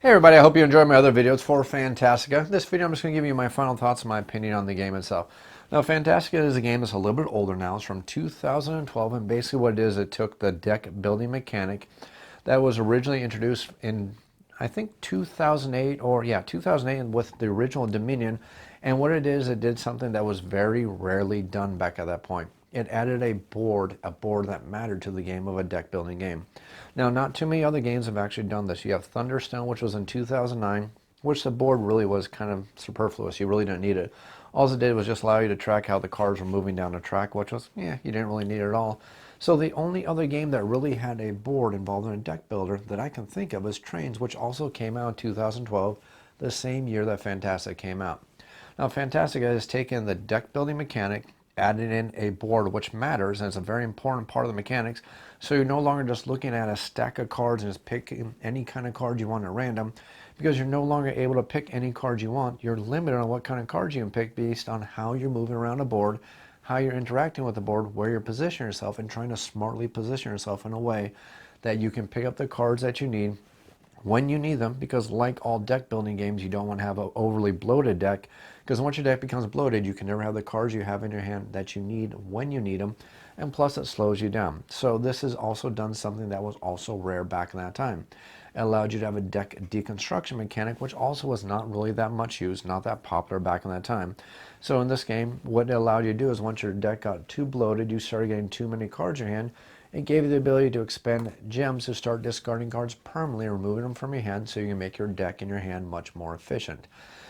Hey everybody, I hope you enjoyed my other videos for Fantastiqa. This video I'm just going to give you my final thoughts and my opinion on the game itself. Now Fantastiqa is a game that's a little bit older now. It's from 2012, and basically what it is, it took the deck building mechanic that was originally introduced in, I think, 2008, or yeah, 2008 with the original Dominion. And what it is, it did something that was very rarely done back at that point. It added a board that mattered to the game of a deck building game. Now, not too many other games have actually done this. You have Thunderstone, which was in 2009, which the board really was kind of superfluous. You really didn't need it. All it did was just allow you to track how the cards were moving down the track, which was, yeah, you didn't really need it at all. So the only other game that really had a board involved in a deck builder that I can think of is Trains, which also came out in 2012, the same year that Fantastic came out. Now, Fantastiqa has taken the deck building mechanic, added in a board, which matters, and it's a very important part of the mechanics. So you're no longer just looking at a stack of cards and just picking any kind of card you want at random, because you're no longer able to pick any cards you want. You're limited on what kind of cards you can pick based on how you're moving around a board, how you're interacting with the board, where you're positioning yourself, and trying to smartly position yourself in a way that you can pick up the cards that you need when you need them, because like all deck building games, you don't want to have an overly bloated deck, because once your deck becomes bloated, you can never have the cards you have in your hand that you need when you need them, and plus it slows you down. So this has also done something that was also rare back in that time. It allowed you to have a deck deconstruction mechanic, which also was not really that much used, not that popular back in that time. So in this game, what it allowed you to do is once your deck got too bloated, you started getting too many cards in your hand, it gave you the ability to expend gems to start discarding cards permanently, removing them from your hand so you can make your deck in your hand much more efficient.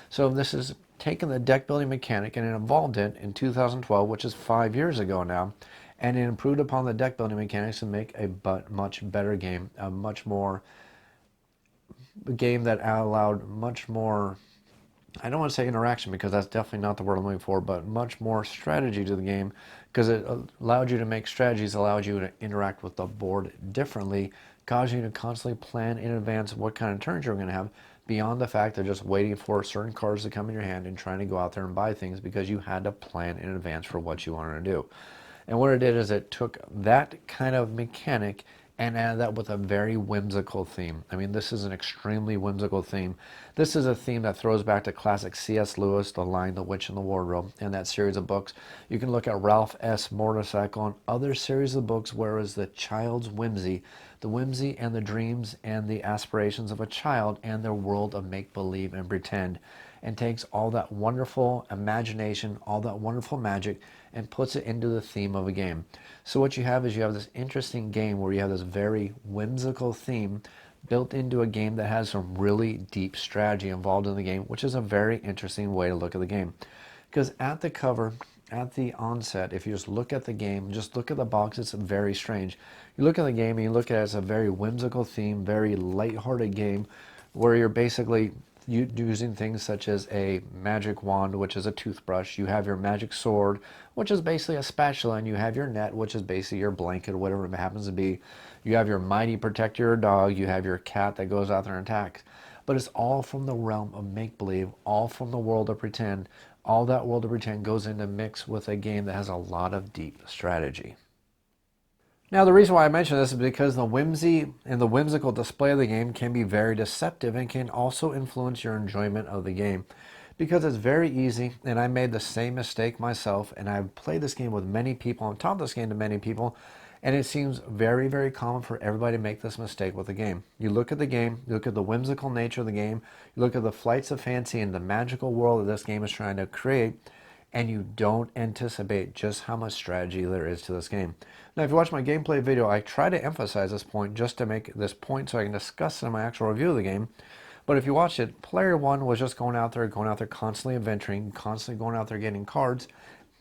So this is taken the deck building mechanic and it evolved it in 2012, which is 5 years ago now, and it improved upon the deck building mechanics to make a much better game, a game that allowed much more, I don't want to say interaction because that's definitely not the word I'm looking for, but much more strategy to the game, because it allowed you to make strategies, allowed you to interact with the board differently, causing you to constantly plan in advance what kind of turns you're going to have, beyond the fact of just waiting for certain cards to come in your hand and trying to go out there and buy things, because you had to plan in advance for what you wanted to do. And what it did is it took that kind of mechanic and added that with a very whimsical theme. I mean, this is an extremely whimsical theme. This is a theme that throws back to classic C.S. Lewis, The Lion, the Witch, and the Wardrobe, and that series of books. You can look at Ralph S. Motorcycle and other series of books where it was the child's whimsy and the dreams and the aspirations of a child and their world of make-believe and pretend, and takes all that wonderful imagination, all that wonderful magic, and puts it into the theme of a game. So what you have is you have this interesting game where you have this very whimsical theme built into a game that has some really deep strategy involved in the game, which is a very interesting way to look at the game. Because at the cover, at the onset, if you just look at the game, just look at the box, it's very strange. You look at the game and you look at it as a very whimsical theme, very lighthearted game, where you're basically using things such as a magic wand, which is a toothbrush. You have your magic sword, which is basically a spatula, and you have your net, which is basically your blanket or whatever it happens to be. You have your mighty protector, your dog. You have your cat that goes out there and attacks. But it's all from the realm of make-believe, all from the world of pretend. All that world of pretend goes into mix with a game that has a lot of deep strategy. Now, the reason why I mention this is because the whimsy and the whimsical display of the game can be very deceptive and can also influence your enjoyment of the game. Because it's very easy, and I made the same mistake myself, and I've played this game with many people, I've taught this game to many people, and it seems very, very common for everybody to make this mistake with the game. You look at the game, you look at the whimsical nature of the game, you look at the flights of fancy and the magical world that this game is trying to create, and you don't anticipate just how much strategy there is to this game. Now, if you watch my gameplay video, I try to emphasize this point just to make this point so I can discuss it in my actual review of the game. But if you watch it, player one was just going out there, constantly adventuring, constantly going out there getting cards,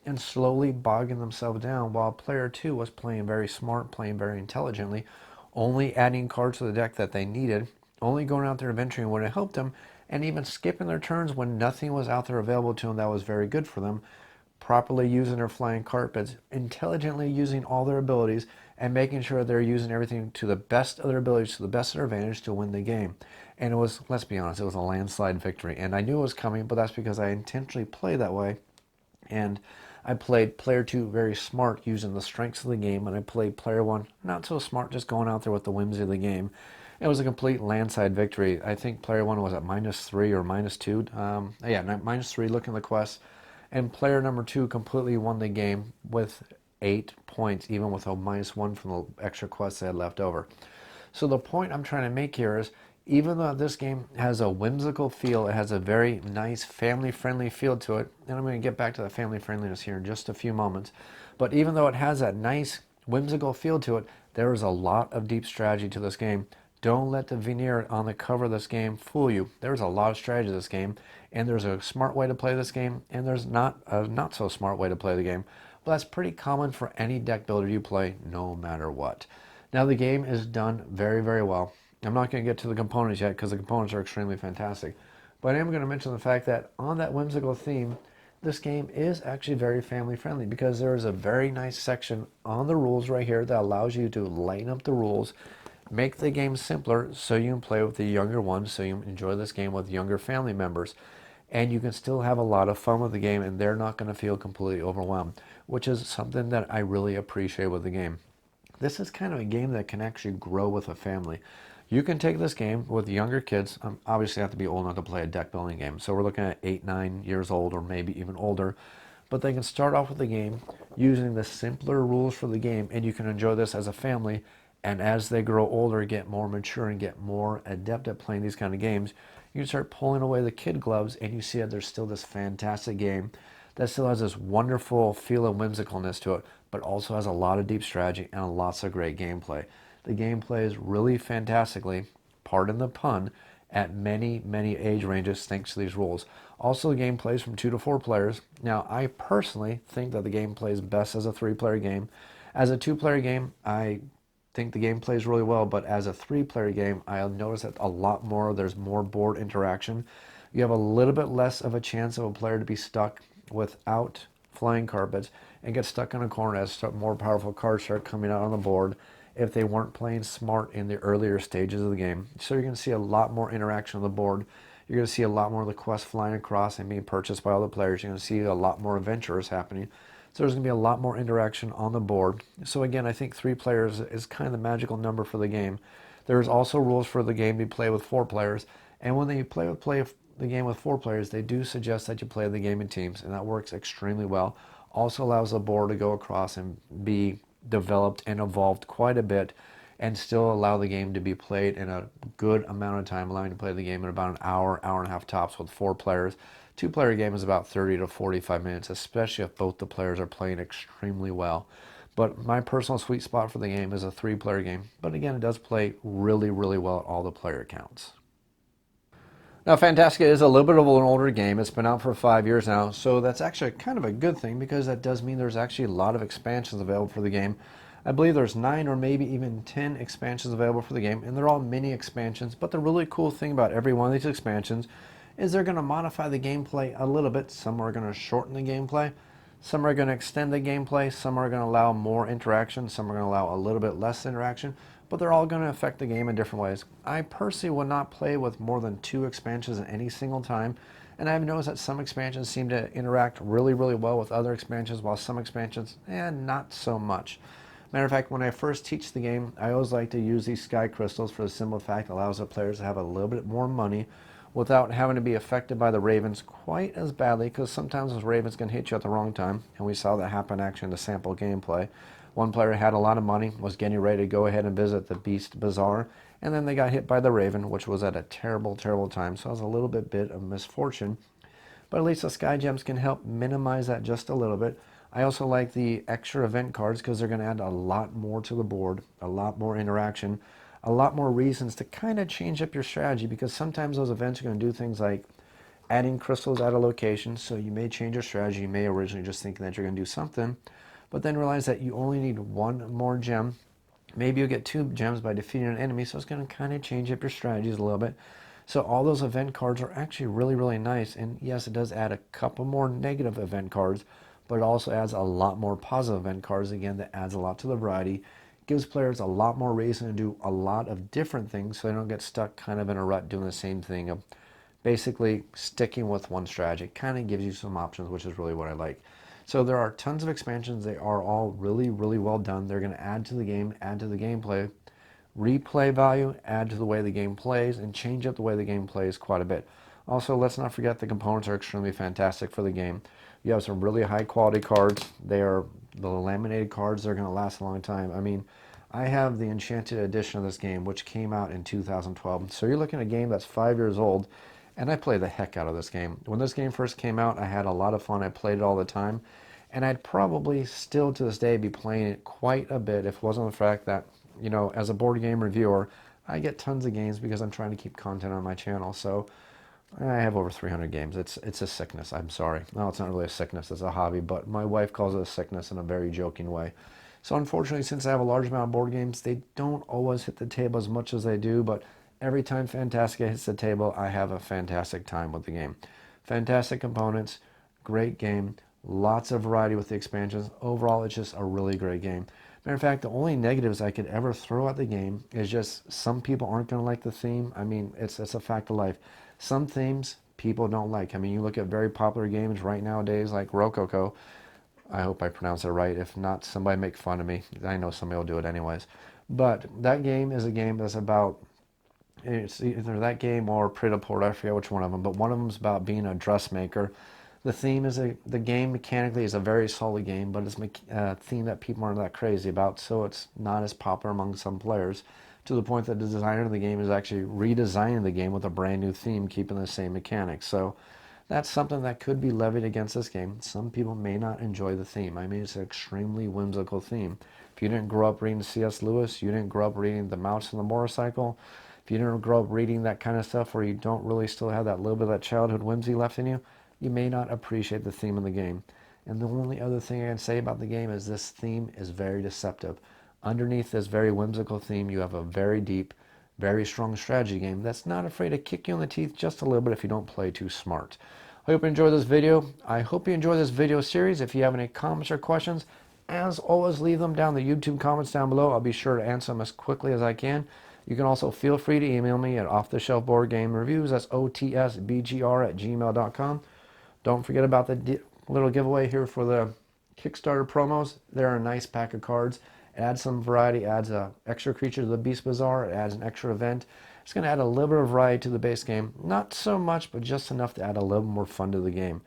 and slowly bogging themselves down, while player two was playing very smart, playing very intelligently, only adding cards to the deck that they needed, only going out there adventuring when it helped them, and even skipping their turns when nothing was out there available to them that was very good for them, properly using their flying carpets, intelligently using all their abilities, and making sure they're using everything to the best of their abilities, to the best of their advantage to win the game. And it was, let's be honest, it was a landslide victory. And I knew it was coming, but that's because I intentionally played that way. And I played player two very smart, using the strengths of the game, and I played player one not so smart, just going out there with the whimsy of the game. It was a complete landslide victory. I think player one was at -3 or -2. Yeah, -3 looking at the quest. And player number two completely won the game with 8 points, even with a -1 from the extra quests they had left over. So the point I'm trying to make here is, even though this game has a whimsical feel, it has a very nice family-friendly feel to it, and I'm going to get back to the family-friendliness here in just a few moments, but even though it has that nice whimsical feel to it, there is a lot of deep strategy to this game. Don't let the veneer on the cover of this game fool you. There's a lot of strategy to this game, and there's a smart way to play this game, and there's not a not so smart way to play the game. But that's pretty common for any deck builder you play, no matter what. Now the game is done very, very well. I'm not going to get to the components yet because the components are extremely fantastic. But I am going to mention the fact that on that whimsical theme, this game is actually very family friendly because there is a very nice section on the rules right here that allows you to lighten up the rules, make the game simpler so you can play with the younger ones, so you enjoy this game with younger family members. And you can still have a lot of fun with the game and they're not going to feel completely overwhelmed, which is something that I really appreciate with the game. This is kind of a game that can actually grow with a family. You can take this game with younger kids. Obviously, have to be old enough to play a deck building game. So we're looking at 8, 9 years old, or maybe even older. But they can start off with the game using the simpler rules for the game, and you can enjoy this as a family. And as they grow older, get more mature, and get more adept at playing these kind of games, you can start pulling away the kid gloves, and you see that there's still this fantastic game that still has this wonderful feel of whimsicalness to it, but also has a lot of deep strategy and lots of great gameplay. The game plays really fantastically, pardon the pun, at many, many age ranges thanks to these rules. Also, the game plays from 2 to 4 players. Now, I personally think that the game plays best as a 3-player game. As a 2-player game, I think the game plays really well, but as a 3-player game, I'll notice that a lot more, there's more board interaction. You have a little bit less of a chance of a player to be stuck without flying carpets and get stuck in a corner as more powerful cards start coming out on the board if they weren't playing smart in the earlier stages of the game. So you're going to see a lot more interaction on the board. You're going to see a lot more of the quests flying across and being purchased by all the players. You're going to see a lot more adventures happening. So there's going to be a lot more interaction on the board. So again, I think 3 players is kind of the magical number for the game. There's also rules for the game to play with 4 players. And when they play the game with 4 players, they do suggest that you play the game in teams, and that works extremely well. Also allows the board to go across and be developed and evolved quite a bit, and still allow the game to be played in a good amount of time, allowing you to play the game in about an hour, hour and a half tops with 4 players. 2-player game is about 30 to 45 minutes, especially if both the players are playing extremely well. But my personal sweet spot for the game is a 3-player game. But again, it does play really, really well at all the player counts. Now, Fantastiqa is a little bit of an older game. It's been out for 5 years now, so that's actually kind of a good thing because that does mean there's actually a lot of expansions available for the game. I believe there's 9 or maybe even 10 expansions available for the game, and they're all mini expansions. But the really cool thing about every one of these expansions is they're going to modify the gameplay a little bit. Some are going to shorten the gameplay. Some are going to extend the gameplay. Some are going to allow more interaction. Some are going to allow a little bit less interaction. But they're all going to affect the game in different ways. I personally would not play with more than 2 expansions at any single time. And I've noticed that some expansions seem to interact really, really well with other expansions, while some expansions, not so much. Matter of fact, when I first teach the game, I always like to use these sky crystals for the simple fact it allows the players to have a little bit more money without having to be affected by the ravens quite as badly, because sometimes those ravens can hit you at the wrong time, and we saw that happen actually in the sample gameplay. One player had a lot of money, was getting ready to go ahead and visit the Beast Bazaar, and then they got hit by the raven, which was at a terrible, terrible time, so it was a little bit of misfortune. But at least the sky gems can help minimize that just a little bit. I also like the extra event cards because they're going to add a lot more to the board, a lot more interaction, a lot more reasons to kind of change up your strategy, because sometimes those events are going to do things like adding crystals at a location, so you may change your strategy. You may originally just thinking that you're going to do something, but then realize that you only need 1 more gem. Maybe you'll get 2 gems by defeating an enemy, so it's going to kind of change up your strategies a little bit. So all those event cards are actually really, really nice, and yes, it does add a couple more negative event cards, but it also adds a lot more positive event cards. Again, that adds a lot to the variety, gives players a lot more reason to do a lot of different things so they don't get stuck kind of in a rut doing the same thing of basically sticking with one strategy. Kind of gives you some options, which is really what I like. So there are tons of expansions. They are all really, really well done. They're going to add to the game, add to the gameplay. replay value, add to the way the game plays, and change up the way the game plays quite a bit. Also, let's not forget the components are extremely fantastic for the game. You have some really high quality cards. They are the laminated cards. They're going to last a long time. I mean, I have the Enchanted edition of this game, which came out in 2012. So you're looking at a game that's 5 years old, and I play the heck out of this game. When this game first came out, I had a lot of fun. I played it all the time, and I'd probably still to this day be playing it quite a bit if it wasn't the fact that, you know, as a board game reviewer, I get tons of games because I'm trying to keep content on my channel. So I have over 300 games. It's a sickness. I'm sorry. No, it's not really a sickness. It's a hobby, but my wife calls it a sickness in a very joking way. So unfortunately, since I have a large amount of board games, they don't always hit the table as much as they do, but every time Fantastiqa hits the table, I have a fantastic time with the game. Fantastic components, great game, lots of variety with the expansions. Overall, it's just a really great game. Matter of fact, the only negatives I could ever throw at the game is just some people aren't going to like the theme. I mean, it's a fact of life. Some themes people don't like. I mean, you look at very popular games right nowadays like Rococo. I hope I pronounce it right. If not, somebody make fun of me. I know somebody will do it anyways. But that game is a game that's about, it's either that game or Pret-a-Porter, I forget which one of them, but one of them is about being a dressmaker. The theme is the game mechanically is a very solid game, but it's a theme that people aren't that crazy about, so it's not as popular among some players, to the point that the designer of the game is actually redesigning the game with a brand new theme, keeping the same mechanics. So that's something that could be levied against this game. Some people may not enjoy the theme. I mean, it's an extremely whimsical theme. If you didn't grow up reading C.S. Lewis, you didn't grow up reading The Mouse and the Motorcycle, if you didn't grow up reading that kind of stuff where you don't really still have that little bit of that childhood whimsy left in you, you may not appreciate the theme of the game. And the only other thing I can say about the game is this theme is very deceptive. Underneath this very whimsical theme, you have a very deep, very strong strategy game that's not afraid to kick you in the teeth just a little bit if you don't play too smart. I hope you enjoyed this video. I hope you enjoy this video series. If you have any comments or questions, as always, leave them down in the YouTube comments down below. I'll be sure to answer them as quickly as I can. You can also feel free to email me at offtheshelfboardgamereviews. That's otsbgr@gmail.com. Don't forget about the little giveaway here for the Kickstarter promos. They're a nice pack of cards. It adds some variety, adds an extra creature to the Beast Bazaar, it adds an extra event. It's going to add a little bit of variety to the base game. Not so much, but just enough to add a little more fun to the game.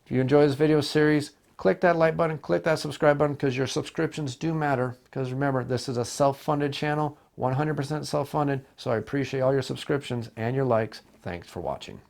If you enjoy this video series, click that like button, click that subscribe button, because your subscriptions do matter. Because remember, this is a self-funded channel, 100% self-funded, so I appreciate all your subscriptions and your likes. Thanks for watching.